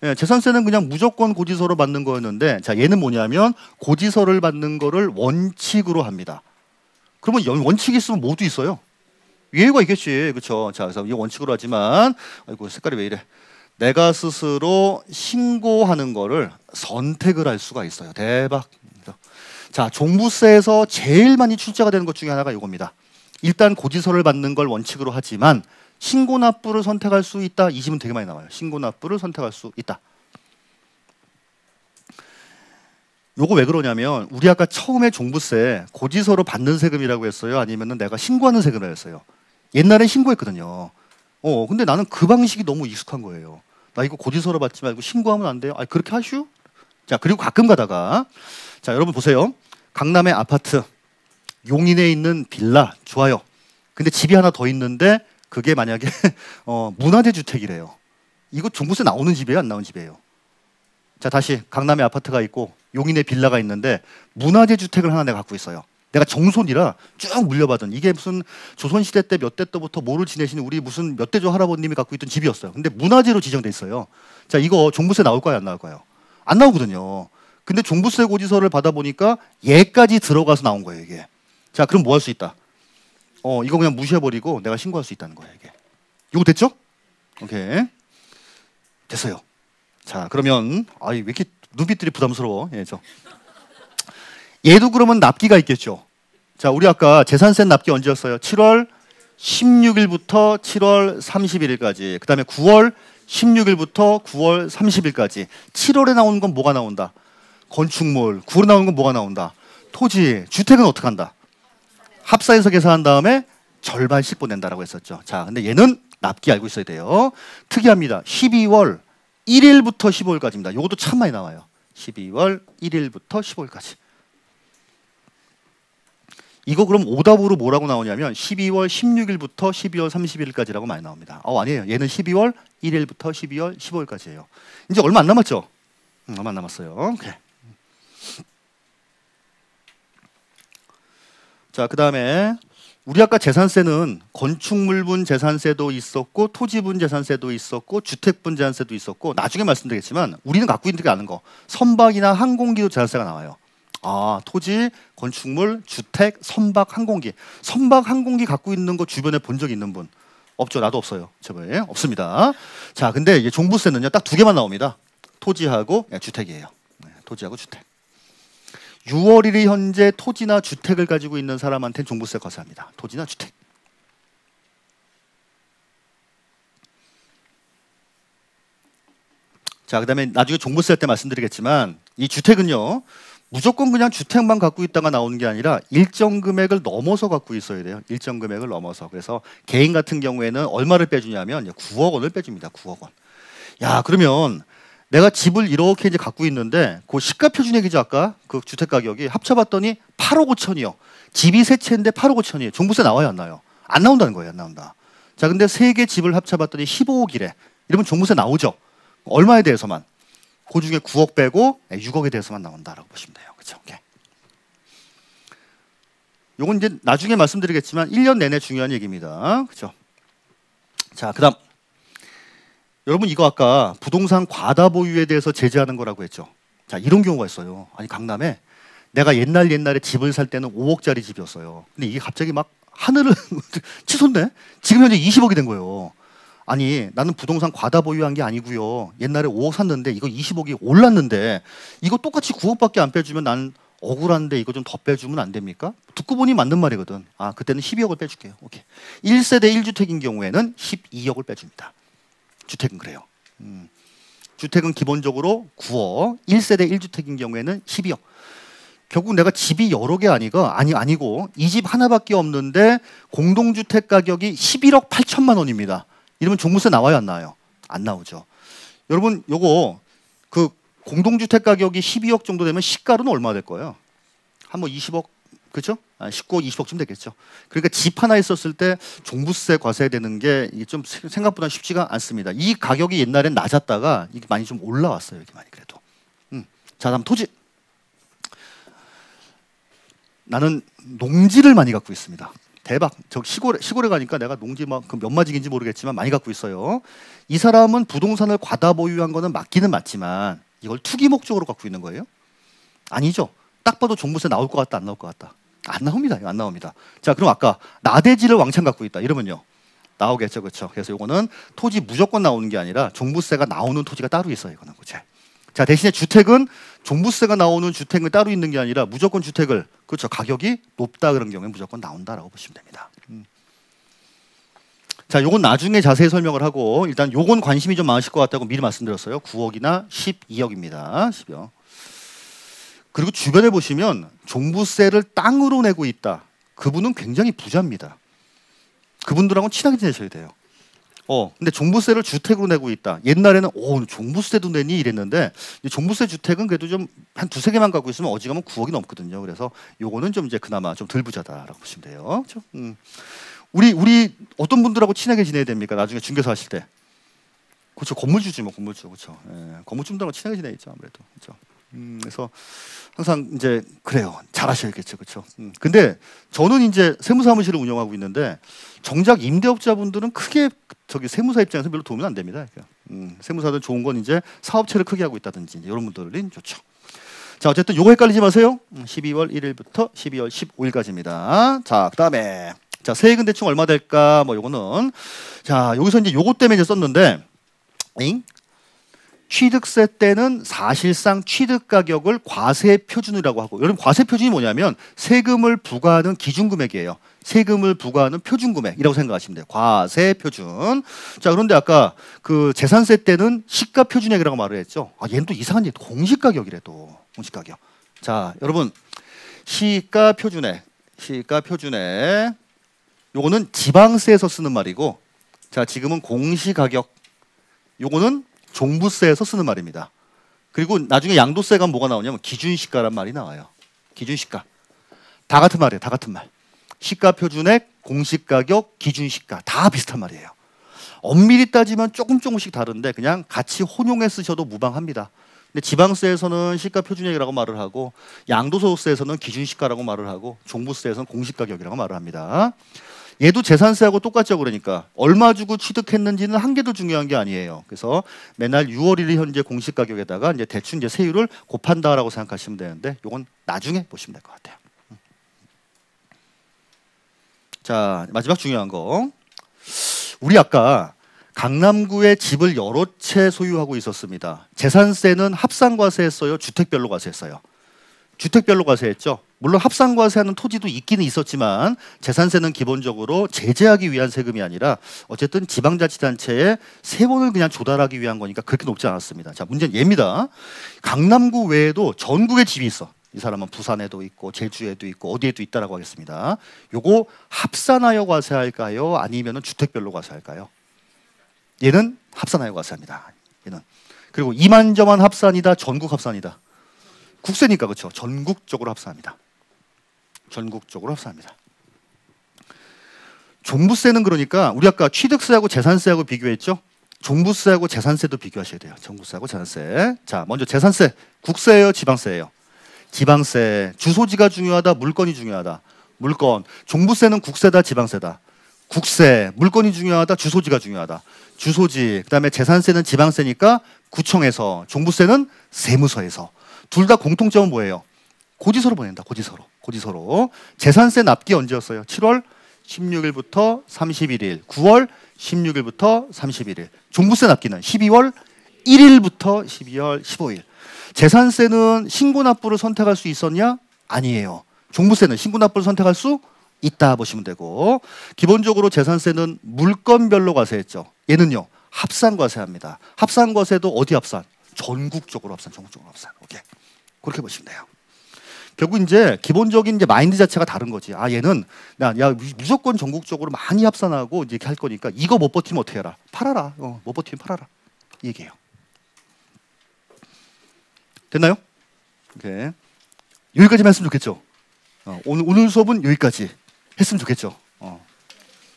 예, 재산세는 그냥 무조건 고지서로 받는 거였는데 자 얘는 뭐냐면 고지서를 받는 거를 원칙으로 합니다. 그러면 원칙이 있으면 모두 있어요. 예외가 있겠지. 그렇죠? 자 그래서 이 원칙으로 하지만 아이고 색깔이 왜 이래. 내가 스스로 신고하는 거를 선택을 할 수가 있어요. 대박. 자 종부세에서 제일 많이 출제가 되는 것 중에 하나가 이겁니다. 일단 고지서를 받는 걸 원칙으로 하지만 신고납부를 선택할 수 있다. 이 질문 되게 많이 나와요. 신고납부를 선택할 수 있다. 요거 왜 그러냐면 우리 아까 처음에 종부세 고지서로 받는 세금이라고 했어요? 아니면은 내가 신고하는 세금이라고 했어요? 옛날엔 신고했거든요. 근데 나는 그 방식이 너무 익숙한 거예요. 나 이거 고지서로 받지 말고 신고하면 안 돼요? 그렇게 하슈? 자 그리고 가끔 가다가 자 여러분 보세요. 강남의 아파트 용인에 있는 빌라 좋아요. 근데 집이 하나 더 있는데 그게 만약에 문화재 주택이래요. 이거 종부세 나오는 집이에요, 안 나오는 집이에요? 자 다시 강남에 아파트가 있고 용인에 빌라가 있는데 문화재 주택을 하나 내가 갖고 있어요. 내가 정손이라 쭉 물려받은 이게 무슨 조선시대 때 몇 대 때부터 뭐를 지내시는 우리 무슨 몇 대조 할아버님이 갖고 있던 집이었어요. 근데 문화재로 지정돼 있어요. 자 이거 종부세 나올 거예요, 안 나올 거예요? 안 나오거든요. 근데 종부세 고지서를 받아보니까 얘까지 들어가서 나온 거예요, 이게. 자 그럼 뭐 할 수 있다? 이거 그냥 무시해버리고 내가 신고할 수 있다는 거예요, 이게. 이거 됐죠? 오케이. 됐어요. 자, 그러면, 왜 이렇게 눈빛들이 부담스러워? 예, 얘도 그러면 납기가 있겠죠? 자, 우리 아까 재산세 납기 언제였어요? 7월 16일부터 7월 31일까지. 그 다음에 9월 16일부터 9월 30일까지. 7월에 나오는 건 뭐가 나온다? 건축물. 9월에 나오는 건 뭐가 나온다? 토지. 주택은 어떻게 한다? 합산해서 계산한 다음에 절반씩 보낸다라고 했었죠. 자, 근데 얘는 납기 알고 있어야 돼요. 특이합니다. 12월 1일부터 15일까지입니다. 이것도 참 많이 나와요. 12월 1일부터 15일까지. 이거 그럼 오답으로 뭐라고 나오냐면 12월 16일부터 12월 31일까지라고 많이 나옵니다. 아니에요. 얘는 12월 1일부터 12월 15일까지예요. 이제 얼마 안 남았죠? 얼마 안 남았어요. 오케이. 자, 그 다음에 우리 아까 재산세는 건축물분 재산세도 있었고 토지분 재산세도 있었고 주택분 재산세도 있었고 나중에 말씀드리겠지만 우리는 갖고 있는 게 아는 거 선박이나 항공기도 재산세가 나와요. 토지, 건축물, 주택, 선박, 항공기. 선박, 항공기 갖고 있는 거 주변에 본 적 있는 분? 없죠. 나도 없어요. 제발 없습니다. 자, 근데 이제 종부세는요 딱 두 개만 나옵니다. 토지하고 주택이에요. 토지하고 주택. 6월 1일 현재 토지나 주택을 가지고 있는 사람한테는 종부세 과세합니다. 토지나 주택. 자, 그다음에 나중에 종부세 할 때 말씀드리겠지만 이 주택은요 무조건 그냥 주택만 갖고 있다가 나오는 게 아니라 일정 금액을 넘어서 갖고 있어야 돼요. 일정 금액을 넘어서. 그래서 개인 같은 경우에는 얼마를 빼주냐면 9억 원을 빼줍니다. 9억 원. 야, 그러면 내가 집을 이렇게 이제 갖고 있는데 그 시가 표준 얘기죠. 아까 그 주택 가격이 합쳐봤더니 8억 5천이요. 집이 세 채인데 8억 5천이에요. 종부세 나와요, 안 나와요? 안 나온다는 거예요. 안 나온다. 자, 근데 세 개 집을 합쳐봤더니 15억이래. 이러면 종부세 나오죠. 얼마에 대해서만? 그 중에 9억 빼고 6억에 대해서만 나온다라고 보시면 돼요. 그렇죠? 오케이. 요건 이제 나중에 말씀드리겠지만 1년 내내 중요한 얘기입니다. 그렇죠? 자, 그다음 여러분 이거 아까 부동산 과다 보유에 대해서 제재하는 거라고 했죠. 자, 이런 경우가 있어요. 아니 강남에 내가 옛날에 집을 살 때는 5억짜리 집이었어요. 근데 이게 갑자기 막 하늘을 치솟네. 지금 현재 20억이 된 거예요. 아니 나는 부동산 과다 보유한 게 아니고요. 옛날에 5억 샀는데 이거 20억이 올랐는데 이거 똑같이 9억밖에 안 빼주면 난 억울한데 이거 좀 더 빼주면 안 됩니까? 듣고 보니 맞는 말이거든. 그때는 12억을 빼줄게요. 오케이. 1세대 1주택인 경우에는 12억을 빼줍니다. 주택은 그래요. 주택은 기본적으로 9억, 1세대 1주택인 경우에는 12억. 결국 내가 집이 여러 개 아니고 이 집 하나밖에 없는데 공동주택 가격이 11억 8천만 원입니다. 이러면 종부세 나와요, 안 나와요? 안 나오죠. 여러분, 요거 그 공동주택 가격이 12억 정도 되면 시가로는 얼마 될 거예요? 한 뭐 20억, 그렇죠? 19억, 20억쯤 되겠죠. 그러니까 집 하나 있었을 때 종부세 과세되는 게 이게 좀 생각보다 쉽지가 않습니다. 이 가격이 옛날엔 낮았다가 이게 많이 좀 올라왔어요, 이게 많이 그래도. 자, 다음 토지. 나는 농지를 많이 갖고 있습니다. 대박. 저 시골에 가니까 내가 농지 막 몇 마지인지 모르겠지만 많이 갖고 있어요. 이 사람은 부동산을 과다 보유한 거는 맞기는 맞지만 이걸 투기 목적으로 갖고 있는 거예요? 아니죠. 딱 봐도 종부세 나올 것 같다, 안 나올 것 같다. 안 나옵니다. 안 나옵니다. 자, 그럼 아까 나대지를 왕창 갖고 있다. 이러면요. 나오겠죠. 그렇죠? 그래서 이거는 토지 무조건 나오는 게 아니라 종부세가 나오는 토지가 따로 있어요. 이거는. 그렇죠? 자, 대신에 주택은 종부세가 나오는 주택은 따로 있는 게 아니라 무조건 주택을, 그렇죠, 가격이 높다 그런 경우에 무조건 나온다라고 보시면 됩니다. 자, 요건 나중에 자세히 설명을 하고 일단 요건 관심이 좀 많으실 것 같다고 미리 말씀드렸어요. 9억이나 12억입니다. 12억. 그리고 주변에 보시면 종부세를 땅으로 내고 있다. 그분은 굉장히 부자입니다. 그분들하고는 친하게 지내셔야 돼요. 근데 종부세를 주택으로 내고 있다. 옛날에는 종부세도 내니 이랬는데 종부세 주택은 그래도 좀 한 두세 개만 갖고 있으면 어지간하면 9억이 넘거든요. 그래서 요거는 좀 이제 그나마 좀 덜 부자다라고 보시면 돼요. 그렇죠? 우리 어떤 분들하고 친하게 지내야 됩니까? 나중에 중개사 하실 때. 그렇죠. 건물주지 뭐 건물주. 그렇죠. 예, 건물주들하고 친하게 지내야죠 아무래도. 그렇죠. 그래서 항상 이제 그래요. 잘하셔야겠죠. 그렇죠. 근데 저는 이제 세무사무실을 운영하고 있는데 정작 임대업자분들은 크게 저기 세무사 입장에서 별로 도움이 안 됩니다. 세무사들 좋은 건 이제 사업체를 크게 하고 있다든지 이런 분들은 좋죠. 자, 어쨌든 요거 헷갈리지 마세요. 12월 1일부터 12월 15일까지입니다. 자, 그다음에 자, 세액은 대충 얼마 될까? 뭐 요거는 자, 여기서 이제 요거 때문에 이제 썼는데 취득세 때는 사실상 취득 가격을 과세 표준이라고 하고, 여러분 과세 표준이 뭐냐면 세금을 부과하는 기준 금액이에요. 세금을 부과하는 표준 금액이라고 생각하시면 돼요. 과세 표준. 자, 그런데 아까 그 재산세 때는 시가 표준액이라고 말을 했죠. 얘는 또 이상한 얘기, 공시 가격이래 또. 공시 가격. 자, 여러분 시가 표준액. 요거는 지방세에서 쓰는 말이고, 자, 지금은 공시 가격. 요거는 종부세에서 쓰는 말입니다. 그리고 나중에 양도세가 뭐가 나오냐면 기준시가란 말이 나와요. 기준시가. 다 같은 말이에요. 다 같은 말. 시가 표준액, 공시가격, 기준시가 다 비슷한 말이에요. 엄밀히 따지면 조금씩 다른데 그냥 같이 혼용해 쓰셔도 무방합니다. 근데 지방세에서는 시가 표준액이라고 말을 하고 양도소득세에서는 기준시가라고 말을 하고 종부세에서는 공시가격이라고 말을 합니다. 얘도 재산세하고 똑같죠. 그러니까 얼마 주고 취득했는지는 한 개도 중요한 게 아니에요. 그래서 매달 6월 1일 현재 공시가격에다가 이제 대충 이제 세율을 곱한다라고 생각하시면 되는데 요건 나중에 보시면 될 것 같아요. 자, 마지막 중요한 거. 우리 아까 강남구에 집을 여러 채 소유하고 있었습니다. 재산세는 합산과세했어요? 주택별로 과세했어요? 주택별로 과세했죠. 물론 합산과세하는 토지도 있기는 있었지만 재산세는 기본적으로 제재하기 위한 세금이 아니라 어쨌든 지방자치단체에 세원을 그냥 조달하기 위한 거니까 그렇게 높지 않았습니다. 자, 문제는 얘입니다. 강남구 외에도 전국에 집이 있어. 이 사람은 부산에도 있고 제주에도 있고 어디에도 있다라고 하겠습니다. 요거 합산하여 과세할까요? 아니면은 주택별로 과세할까요? 얘는 합산하여 과세합니다. 얘는. 그리고 이만저만 합산이다, 전국 합산이다. 국세니까 그렇죠. 전국적으로 합산합니다. 전국적으로 합산합니다. 종부세는 그러니까 우리 아까 취득세하고 재산세하고 비교했죠. 종부세하고 재산세도 비교하셔야 돼요. 종부세하고 재산세. 자, 먼저 재산세. 국세예요, 지방세예요? 지방세. 주소지가 중요하다, 물건이 중요하다. 물건. 종부세는 국세다, 지방세다. 국세. 물건이 중요하다, 주소지가 중요하다. 주소지. 그다음에 재산세는 지방세니까 구청에서, 종부세는 세무서에서. 둘 다 공통점은 뭐예요? 고지서로 보낸다. 고지서로. 재산세 납기 언제였어요? 7월 16일부터 31일. 9월 16일부터 31일. 종부세 납기는 12월 1일부터 12월 15일. 재산세는 신고납부를 선택할 수 있었냐? 아니에요. 종부세는 신고납부를 선택할 수 있다 보시면 되고, 기본적으로 재산세는 물건별로 과세했죠. 얘는요, 합산과세합니다. 합산과세도 어디 합산? 전국적으로 합산. 오케이. 그렇게 보시면 돼요. 결국 이제 기본적인 이제 마인드 자체가 다른 거지. 아 얘는 야 무조건 전국적으로 많이 합산하고 이렇게 할 거니까 이거 못 버티면 어떻게 해라? 팔아라. 못 버티면 팔아라. 이 얘기예요. 됐나요? 오케이. 여기까지만 했으면 좋겠죠. 오늘 수업은 여기까지 했으면 좋겠죠.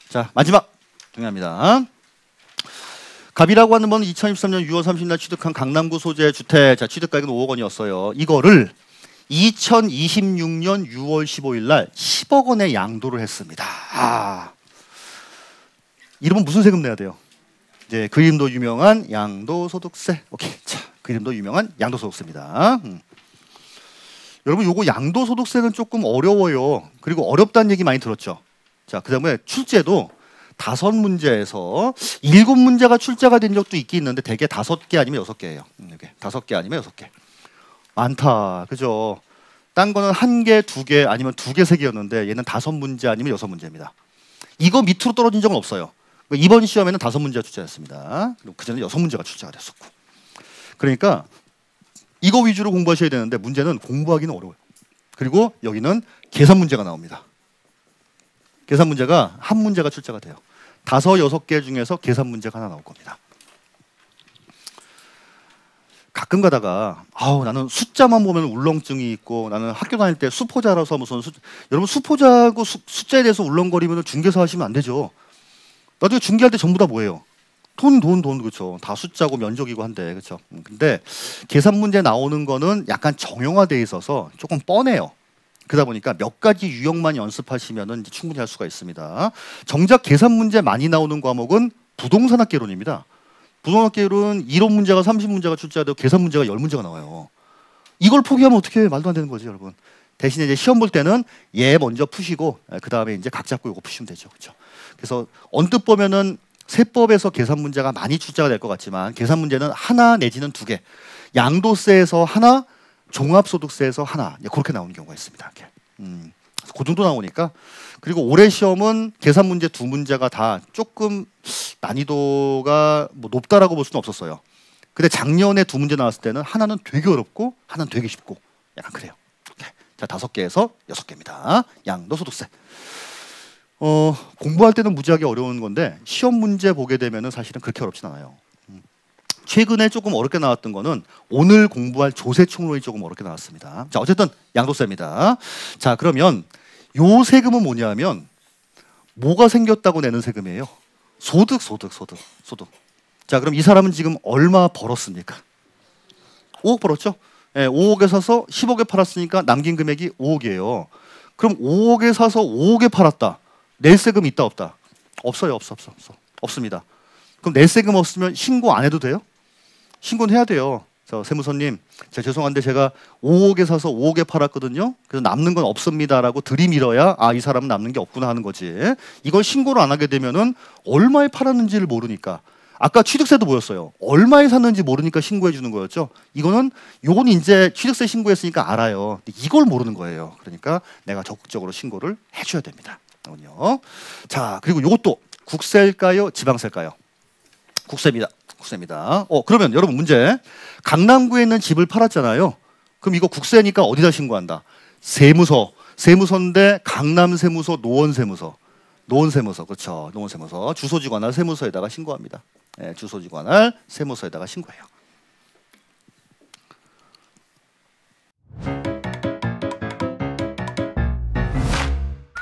자 마지막 중요합니다. 갑이라고 하는 건 2023년 6월 30일 취득한 강남구 소재 주택, 자 취득가액은 5억 원이었어요. 이거를 2026년 6월 15일 날 10억 원에 양도를 했습니다. 이러면 무슨 세금 내야 돼요? 이제 그 이름도 유명한 양도소득세. 오케이. 자, 그 이름도 유명한 양도소득세입니다. 여러분 요거 양도소득세는 조금 어려워요. 그리고 어렵다는 얘기 많이 들었죠. 자, 그다음에 출제도 5문제에서 7문제가 출제가 된 적도 있긴 있는데 대개 5개 아니면 6개예요. 이렇게 5개 아니면 6개. 많다. 그죠? 딴 거는 1개, 2개 아니면 2개, 3개였는데 얘는 5문제 아니면 6문제입니다. 이거 밑으로 떨어진 적은 없어요. 이번 시험에는 5문제가 출제됐습니다. 그리고 그전에 6문제가 출제가 됐었고. 그러니까 이거 위주로 공부하셔야 되는데 문제는 공부하기는 어려워요. 그리고 여기는 계산 문제가 나옵니다. 계산 문제가 한 문제가 출제가 돼요. 5, 6개 중에서 계산 문제가 하나 나올 겁니다. 가끔 가다가 나는 숫자만 보면 울렁증이 있고 나는 학교 다닐 때 수포자라서 무슨 여러분 수포자고 숫자에 대해서 울렁거리면 중개사 하시면 안 되죠. 나중에 중개할 때 전부 다 뭐예요? 돈 그렇죠. 다 숫자고 면적이고 한데 그렇죠. 근데 계산 문제 나오는 거는 약간 정형화돼 있어서 조금 뻔해요. 그러다 보니까 몇 가지 유형만 연습하시면은 이제 충분히 할 수가 있습니다. 정작 계산 문제 많이 나오는 과목은 부동산학개론입니다. 부동산학개론 이론 문제가 30문제가 출제되고 계산 문제가 10문제가 나와요. 이걸 포기하면 어떻게 말도 안 되는 거지, 여러분. 대신에 이제 시험 볼 때는 얘 먼저 푸시고 그 다음에 이제 각 잡고 이거 푸시면 되죠, 그렇죠? 그래서 언뜻 보면은 세법에서 계산 문제가 많이 출제가 될 것 같지만 계산 문제는 하나 내지는 2개, 양도세에서 하나, 종합소득세에서 하나 그렇게 나오는 경우가 있습니다. 그 정도 나오니까. 그리고 올해 시험은 계산 문제 2문제가 다 조금 난이도가 뭐 높다라고 볼 수는 없었어요. 근데 작년에 2문제 나왔을 때는 하나는 되게 어렵고 하나는 되게 쉽고 약간 그래요. 자 5개에서 6개입니다. 양도소득세. 공부할 때는 무지하게 어려운 건데 시험 문제 보게 되면은 사실은 그렇게 어렵진 않아요. 최근에 조금 어렵게 나왔던 거는 오늘 공부할 조세총론이 조금 어렵게 나왔습니다. 자 어쨌든 양도세입니다. 자 그러면 요 세금은 뭐냐면 뭐가 생겼다고 내는 세금이에요? 소득. 자 그럼 이 사람은 지금 얼마 벌었습니까? 5억 벌었죠? 네, 5억에 사서 10억에 팔았으니까 남긴 금액이 5억이에요. 그럼 5억에 사서 5억에 팔았다. 낼 세금 있다 없다? 없어요. 없습니다. 그럼 낼 세금 없으면 신고 안 해도 돼요? 신고는 해야 돼요. 세무서님, 죄송한데 제가 5억에 사서 5억에 팔았거든요. 그래서 남는 건 없습니다라고 들이밀어야 이 사람은 남는 게 없구나 하는 거지. 이걸 신고를 안 하게 되면은 얼마에 팔았는지를 모르니까. 아까 취득세도 뭐였어요? 얼마에 샀는지 모르니까 신고해 주는 거였죠. 요건 이제 취득세 신고했으니까 알아요. 이걸 모르는 거예요. 그러니까 내가 적극적으로 신고를 해줘야 됩니다. 자 그리고 요것도 국세일까요? 지방세일까요? 국세입니다. 그러면 여러분 문제. 강남구에 있는 집을 팔았잖아요. 그럼 이거 국세니까 어디다 신고한다? 세무서인데 강남세무서, 노원세무서. 그렇죠. 노원세무서. 주소지 관할 세무서에다가 신고합니다. 네, 주소지 관할 세무서에다가 신고해요.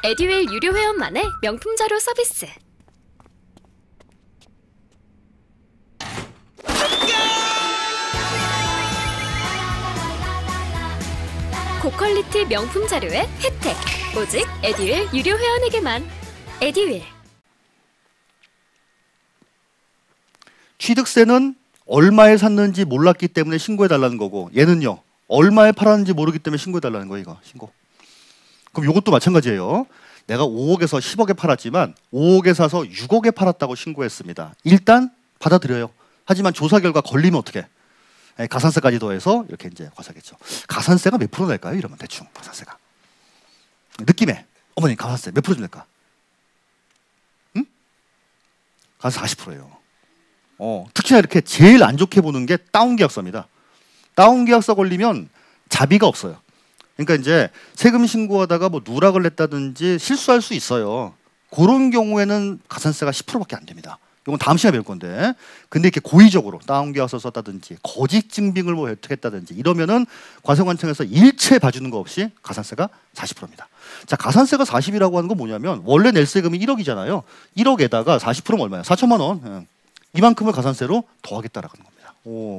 에듀윌 유료 회원만의 명품 자료 서비스. 고퀄리티 명품 자료의 혜택. 오직 에듀윌 유료 회원에게만. 에듀윌. 취득세는 얼마에 샀는지 몰랐기 때문에 신고해달라는 거고 얘는요. 얼마에 팔았는지 모르기 때문에 신고해달라는 거예요. 이거 신고. 그럼 이것도 마찬가지예요. 내가 5억에서 10억에 팔았지만 5억에 사서 6억에 팔았다고 신고했습니다. 일단 받아들여요. 하지만 조사 결과 걸리면 어떻게? 가산세까지 더해서 이렇게 이제 과세하겠죠. 가산세가 몇 프로 낼까요? 이러면 대충 가산세가. 느낌에 어머니 가산세 몇 프로 낼까? 응? 가산세 40%예요. 특히나 이렇게 제일 안 좋게 보는 게 다운계약서입니다. 다운계약서 걸리면 자비가 없어요. 그러니까 이제 세금 신고하다가 뭐 누락을 냈다든지 실수할 수 있어요. 그런 경우에는 가산세가 10%밖에 안 됩니다. 이건 다음 시간에 배울 건데, 근데 이렇게 고의적으로 다운계약서 썼다든지 거짓 증빙을 뭐 획득했다든지 이러면은 과세관청에서 일체 봐주는 거 없이 가산세가 40%입니다. 자, 가산세가 40이라고 하는 건 뭐냐면 원래 낼 세금이 1억이잖아요. 1억에다가 40%면 얼마예요? 4천만 원. 이만큼을 가산세로 더하겠다라는 겁니다.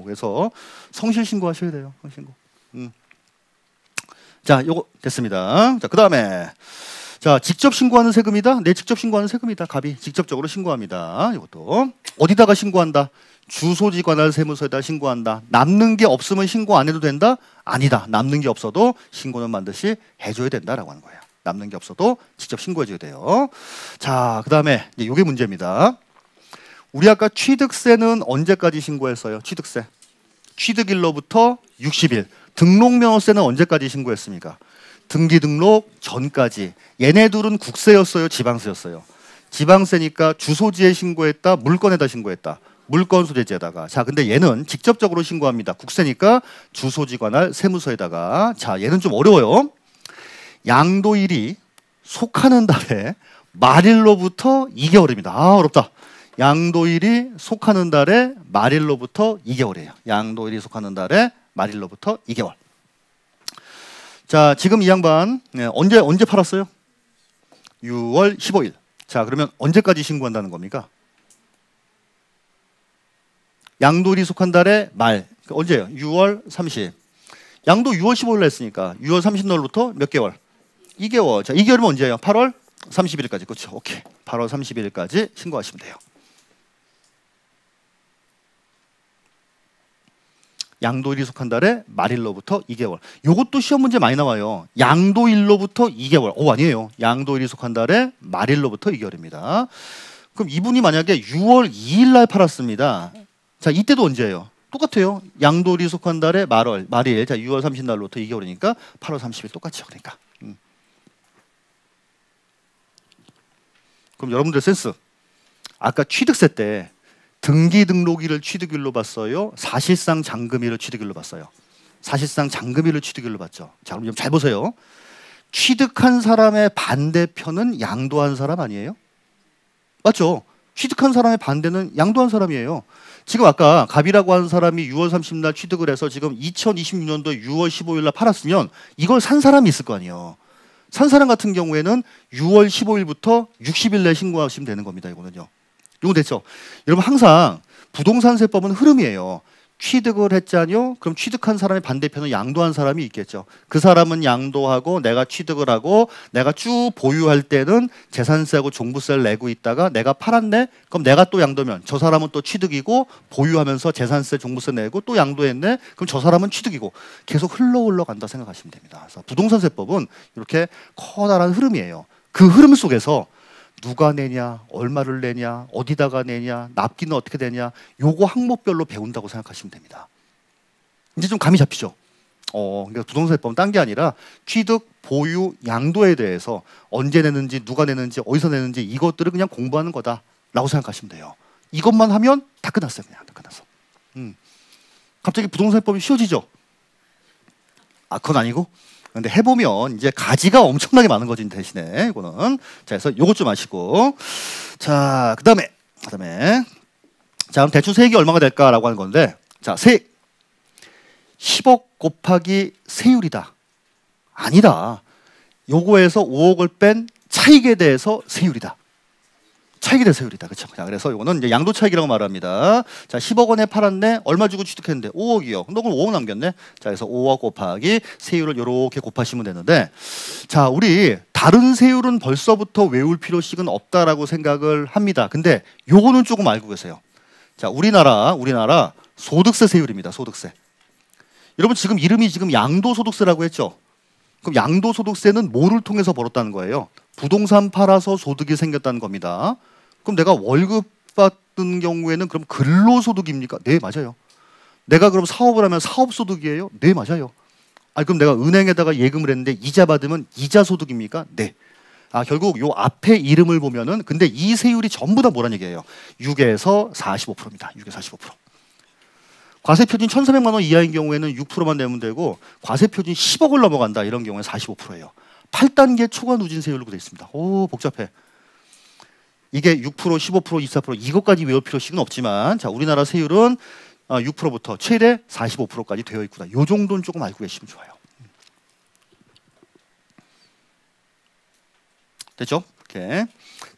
그래서 성실 신고하셔야 돼요. 성실신고. 자, 요거 됐습니다. 자, 그다음에 자, 직접 신고하는 세금이다. 네, 직접 신고하는 세금이다. 갑이 직접적으로 신고합니다. 이것도 어디다가 신고한다? 주소지 관할 세무서에다 신고한다. 남는 게 없으면 신고 안 해도 된다? 아니다. 남는 게 없어도 신고는 반드시 해줘야 된다라고 하는 거예요. 남는 게 없어도 직접 신고해줘야 돼요. 자, 그다음에 이제 이게 문제입니다. 우리 아까 취득세는 언제까지 신고했어요? 취득세. 취득일로부터 60일. 등록면허세는 언제까지 신고했습니까? 등기 등록 전까지. 얘네 둘은 국세였어요, 지방세였어요? 지방세니까 주소지에 신고했다, 물건에다 신고했다. 물건 소재지에다가. 자, 근데 얘는 직접적으로 신고합니다. 국세니까 주소지 관할 세무서에다가. 자, 얘는 좀 어려워요. 양도일이 속하는 달에 말일로부터 2개월입니다. 아, 어렵다. 양도일이 속하는 달에 말일로부터 2개월이에요. 양도일이 속하는 달에 말일로부터 2개월. 자, 지금 이 양반 언제 팔았어요? 6월 15일. 자, 그러면 언제까지 신고한다는 겁니까? 양도일이 속한 달에 말. 언제예요? 6월 30일. 양도 6월 15일 했으니까 6월 30일부터 몇 개월? 2개월. 자, 2개월이면 언제예요? 8월 30일까지. 그렇죠. 오케이. 8월 30일까지 신고하시면 돼요. 양도일이 속한 달에 말일로부터 2개월. 요것도 시험 문제 많이 나와요. 양도일로부터 2개월. 아니에요. 양도일이 속한 달에 말일로부터 2개월입니다. 그럼 이분이 만약에 6월 2일 날 팔았습니다. 자, 이때도 언제예요? 똑같아요. 양도일이 속한 달에 말일. 자, 6월 30일날로부터 2개월이니까 8월 30일 똑같죠. 그러니까. 그럼 여러분들 센스. 아까 취득세 때 등기 등록일을 취득일로 봤어요? 사실상 잔금일을 취득일로 봤어요? 사실상 잔금일을 취득일로 봤죠. 자, 그럼 잘 보세요. 취득한 사람의 반대편은 양도한 사람 아니에요? 맞죠? 취득한 사람의 반대는 양도한 사람이에요. 지금 아까 갑이라고 하는 사람이 6월 30일 날 취득을 해서 지금 2026년도 6월 15일 날 팔았으면 이걸 산 사람이 있을 거 아니에요. 산 사람 같은 경우에는 6월 15일부터 60일 내에 신고하시면 되는 겁니다. 이거는요. 이거 됐죠? 여러분 항상 부동산세법은 흐름이에요. 취득을 했잖요. 그럼 취득한 사람의 반대편은 양도한 사람이 있겠죠. 그 사람은 양도하고 내가 취득을 하고 내가 쭉 보유할 때는 재산세하고 종부세를 내고 있다가 내가 팔았네? 그럼 내가 또 양도면 저 사람은 또 취득이고 보유하면서 재산세, 종부세 내고 또 양도했네? 그럼 저 사람은 취득이고 계속 흘러간다 생각하시면 됩니다. 그래서 부동산세법은 이렇게 커다란 흐름이에요. 그 흐름 속에서 누가 내냐, 얼마를 내냐, 어디다가 내냐, 납기는 어떻게 되냐, 요거 항목별로 배운다고 생각하시면 됩니다. 이제 좀 감이 잡히죠? 그러니까 부동산세법은 딴 게 아니라 취득, 보유, 양도에 대해서 언제 내는지, 누가 내는지, 어디서 내는지 이것들을 그냥 공부하는 거다라고 생각하시면 돼요. 이것만 하면 다 끝났어요. 그냥 다 끝났어. 갑자기 부동산세법이 쉬워지죠? 그건 아니고. 근데 해보면 이제 가지가 엄청나게 많은 거지 대신에 이거는. 자, 그래서 요것 좀 아시고. 자, 그다음에 자, 그럼 대충 세액이 얼마가 될까라고 하는 건데, 자, 세액 10억 곱하기 세율이다. 아니다. 요거에서 5억을 뺀 차익에 대해서 세율이다. 차익에 대해서 세율이다. 그렇죠? 그래서 요거는 이제 양도 차익이라고 말합니다. 자, 10억 원에 팔았네. 얼마 주고 취득했는데 5억이요. 너 그럼 5억 남겼네. 자, 그래서 5억 곱하기 세율을 이렇게 곱하시면 되는데, 자, 우리 다른 세율은 벌써부터 외울 필요식은 없다라고 생각을 합니다. 근데 요거는 조금 알고 계세요. 자, 우리나라 소득세 세율입니다. 소득세. 여러분 지금 이름이 지금 양도소득세라고 했죠. 그럼 양도소득세는 뭐를 통해서 벌었다는 거예요? 부동산 팔아서 소득이 생겼다는 겁니다. 그럼 내가 월급 받는 경우에는 그럼 근로소득입니까? 네, 맞아요. 내가 그럼 사업을 하면 사업소득이에요? 네, 맞아요. 그럼 내가 은행에다가 예금을 했는데 이자 받으면 이자소득입니까? 네. 결국 요 앞에 이름을 보면은 근데 이 세율이 전부 다 뭐란 얘기예요? 6에서 45%입니다. 6에서 45%. 과세 표준 1,400만 원 이하인 경우에는 6%만 내면 되고 과세 표준 10억을 넘어간다 이런 경우에 45%예요. 8단계 초과 누진 세율로 되어 있습니다. 오 복잡해. 이게 6%, 15%, 24% 이것까지 외울 필요식은 없지만 자 우리나라 세율은 6%부터 최대 45%까지 되어 있구나. 요 정도는 조금 알고 계시면 좋아요. 됐죠? 오케이.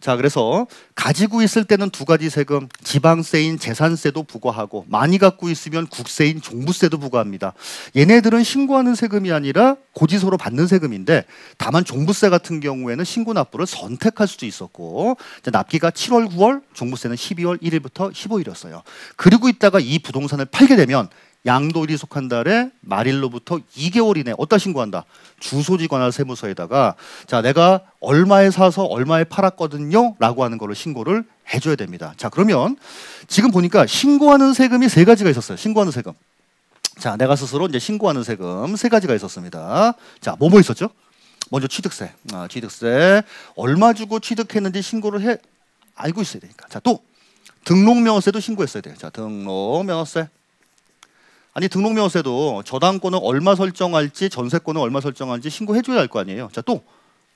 자 그래서 가지고 있을 때는 두 가지 세금, 지방세인 재산세도 부과하고 많이 갖고 있으면 국세인 종부세도 부과합니다. 얘네들은 신고하는 세금이 아니라 고지서로 받는 세금인데 다만 종부세 같은 경우에는 신고 납부를 선택할 수도 있었고 납기가 7월, 9월, 종부세는 12월 1일부터 15일이었어요. 그리고 있다가 이 부동산을 팔게 되면 양도일이 속한 달에 말일로부터 2개월 이내 어디다 신고한다? 주소지 관할 세무서에다가 자 내가 얼마에 사서 얼마에 팔았거든요 라고 하는 거를 신고를 해줘야 됩니다. 자 그러면 지금 보니까 신고하는 세금이 세 가지가 있었어요. 신고하는 세금. 자 내가 스스로 이제 신고하는 세금 세 가지가 있었습니다. 자 뭐뭐 있었죠? 먼저 취득세. 취득세 얼마 주고 취득했는지 신고를 알고 있어야 되니까. 자 또 등록명세도 신고했어야 돼요. 자 등록명세. 아니 등록명세도 저당권은 얼마 설정할지 전세권은 얼마 설정할지 신고해줘야 할 거 아니에요. 자 또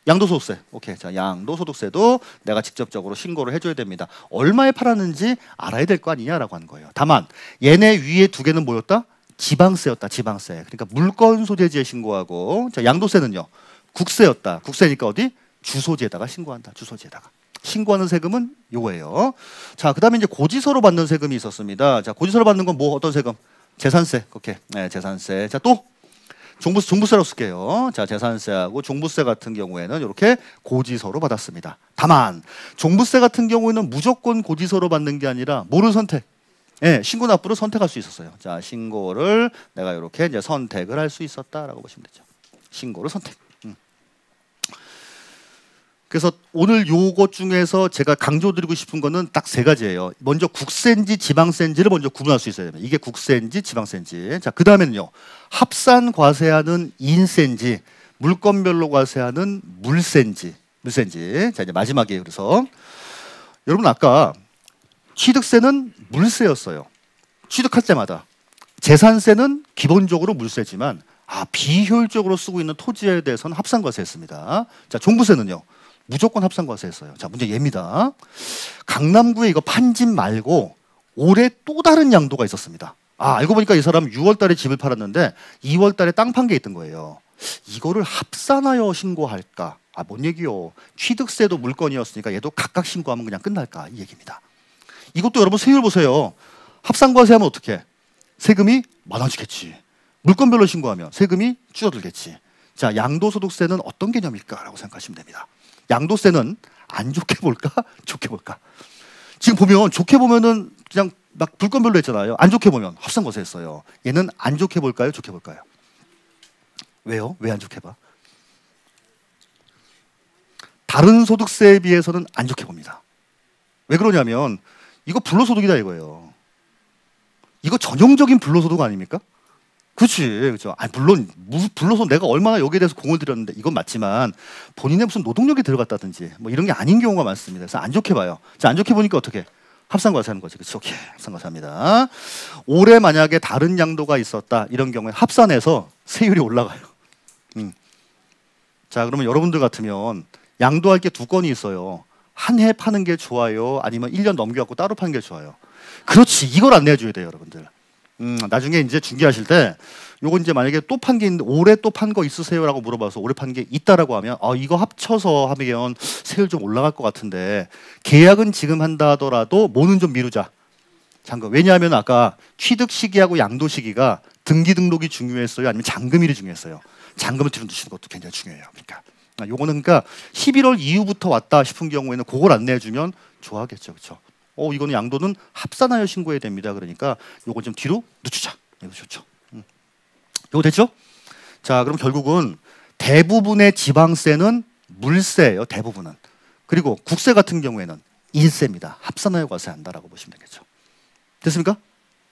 양도소득세. 오케이. 자 양도소득세도 내가 직접적으로 신고를 해줘야 됩니다. 얼마에 팔았는지 알아야 될 거 아니냐라고 하는 거예요. 다만 얘네 위에 두 개는 뭐였다? 지방세였다. 지방세. 그러니까 물건 소재지에 신고하고 자 양도세는요. 국세였다. 국세니까 어디? 주소지에다가 신고한다. 주소지에다가. 신고하는 세금은 요거예요. 자 그다음에 이제 고지서로 받는 세금이 있었습니다. 자 고지서로 받는 건 뭐 어떤 세금? 재산세, 오케이. 네, 재산세. 자, 또 종부세라고 쓸게요. 자, 재산세하고 종부세 같은 경우에는 이렇게 고지서로 받았습니다. 다만 종부세 같은 경우에는 무조건 고지서로 받는 게 아니라 뭐를 선택? 네, 신고 납부를 선택할 수 있었어요. 자, 신고를 내가 이렇게 이제 선택을 할 수 있었다라고 보시면 되죠. 신고를 선택. 그래서 오늘 요것 중에서 제가 강조드리고 싶은 거는 딱 세 가지예요. 먼저 국세인지 지방세인지를 먼저 구분할 수 있어야 됩니다. 이게 국세인지 지방세인지. 자, 그 다음에는요. 합산 과세하는 인세인지 물건별로 과세하는 물세인지. 자, 이제 마지막이에요. 그래서 여러분 아까 취득세는 물세였어요. 취득할 때마다. 재산세는 기본적으로 물세지만 비효율적으로 쓰고 있는 토지에 대해서는 합산과세했습니다. 자, 종부세는요. 무조건 합산과세했어요. 자, 문제 얘입니다. 강남구에 이거 판 집 말고 올해 또 다른 양도가 있었습니다. 알고 보니까 이 사람 6월 달에 집을 팔았는데 2월 달에 땅 판 게 있던 거예요. 이거를 합산하여 신고할까? 뭔 얘기요? 취득세도 물건이었으니까 얘도 각각 신고하면 그냥 끝날까? 이 얘기입니다. 이것도 여러분 세율 보세요. 합산과세하면 어떻게? 세금이 많아지겠지. 물건별로 신고하면 세금이 줄어들겠지. 자, 양도소득세는 어떤 개념일까라고 생각하시면 됩니다. 양도세는 안 좋게 볼까? 좋게 볼까? 지금 보면 좋게 보면은 그냥 막 물건별로 했잖아요. 안 좋게 보면 합산과세 했어요. 얘는 안 좋게 볼까요? 좋게 볼까요? 왜요? 왜 안 좋게 봐? 다른 소득세에 비해서는 안 좋게 봅니다. 왜 그러냐면 이거 불로소득이다 이거예요. 이거 전형적인 불로소득 아닙니까? 그렇죠. 물론 불로소 내가 얼마나 여기에 대해서 공을 들였는데 이건 맞지만 본인의 무슨 노동력이 들어갔다든지 뭐 이런 게 아닌 경우가 많습니다. 그래서 안 좋게 봐요. 자, 안 좋게 보니까 어떻게? 합산과세하는 거죠. 그렇죠. 오케이. 합산과세합니다. 올해 만약에 다른 양도가 있었다 이런 경우에 합산해서 세율이 올라가요. 자, 그러면 여러분들 같으면 양도할 게 두 건이 있어요. 한 해 파는 게 좋아요? 아니면 1년 넘겨갖고 따로 파는 게 좋아요? 그렇지. 이걸 안 내줘야 돼요, 여러분들. 나중에 이제 중개하실 때 요거 이제 만약에 또 판 게 있는데 올해 또 판 거 있으세요라고 물어봐서 올해 판 게 있다라고 하면 이거 합쳐서 하면 세율 좀 올라갈 것 같은데 계약은 지금 한다 하더라도 뭐는 좀 미루자. 잠깐. 왜냐하면 아까 취득 시기하고 양도 시기가 등기 등록이 중요했어요? 아니면 잔금일이 중요했어요? 잔금을 들여두시는 것도 굉장히 중요해요. 그러니까 요거는 그러니까 11월 이후부터 왔다 싶은 경우에는 그걸 안 내주면 좋아하겠죠. 그렇죠? 이거는 양도는 합산하여 신고해야 됩니다. 그러니까 요거 좀 뒤로 늦추자. 이거 좋죠. 요거 됐죠? 자, 그럼 결국은 대부분의 지방세는 물세예요. 대부분은. 그리고 국세 같은 경우에는 인세입니다. 합산하여 과세한다라고 보시면 되겠죠. 됐습니까?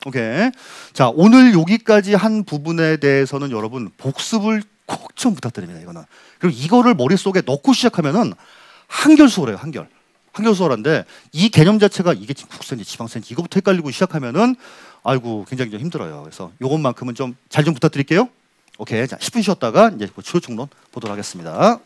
오케이. 자, 오늘 여기까지 한 부분에 대해서는 여러분 복습을 꼭 좀 부탁드립니다. 이거는. 그리고 이거를 머릿속에 넣고 시작하면은 한결 수월해요. 한결 수월한데 이 개념 자체가 이게 국세인지 지방세인지 이거부터 헷갈리고 시작하면은 아이고 굉장히 좀 힘들어요. 그래서 요것만큼은 좀 잘 좀 부탁드릴게요. 오케이, 자 10분 쉬었다가 이제 추후 총론 보도록 하겠습니다.